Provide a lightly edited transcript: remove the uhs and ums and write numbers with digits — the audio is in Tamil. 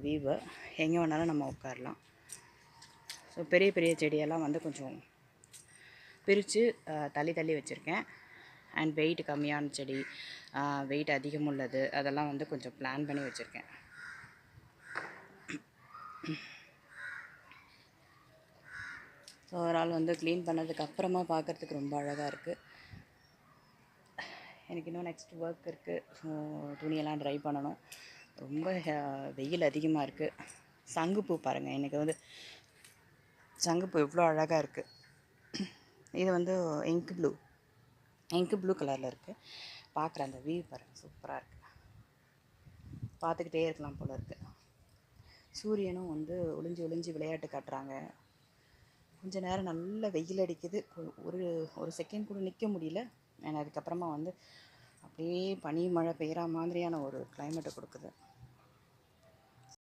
வியூவு. எங்கே வேணாலும் நம்ம உட்காரலாம். ஸோ பெரிய பெரிய செடியெல்லாம் வந்து கொஞ்சம் பிரித்து தள்ளி தள்ளி வச்சுருக்கேன். அண்ட் வெயிட் கம்மியான செடி, வெயிட் அதிகம் உள்ளது, அதெல்லாம் வந்து கொஞ்சம் பிளான் பண்ணி வச்சுருக்கேன். ஸோ ஓவரால் வந்து க்ளீன் பண்ணதுக்கு அப்புறமா பார்க்குறதுக்கு ரொம்ப அழகாக இருக்குது. எனக்கு இன்னும் நெக்ஸ்ட் ஒர்க் இருக்குது. ஸோ துணியெல்லாம் ட்ரை பண்ணணும். ரொம்ப வெயில் அதிகமாக இருக்குது. சங்குப்பூ பாருங்கள், எனக்கு வந்து சங்குப்பூ எவ்வளோ அழகாக இருக்குது. இது வந்து இங்கு ப்ளூ கலரில் இருக்குது. பார்க்குற அந்த வியூ பாருங்கள், சூப்பராக இருக்குது. பார்த்துக்கிட்டே இருக்கலாம் போல் இருக்குது. சூரியனும் வந்து ஒளிஞ்சு விளையாட்டு காட்டுறாங்க. கொஞ்ச நேரம் நல்ல வெயில் அடிக்குது. ஒரு செகண்ட் கூட நிற்க முடியல. ஏன்னா அதுக்கப்புறமா வந்து அப்படியே பனி மழை பெய்கிற மாதிரியான ஒரு கிளைமேட்டை கொடுக்குது.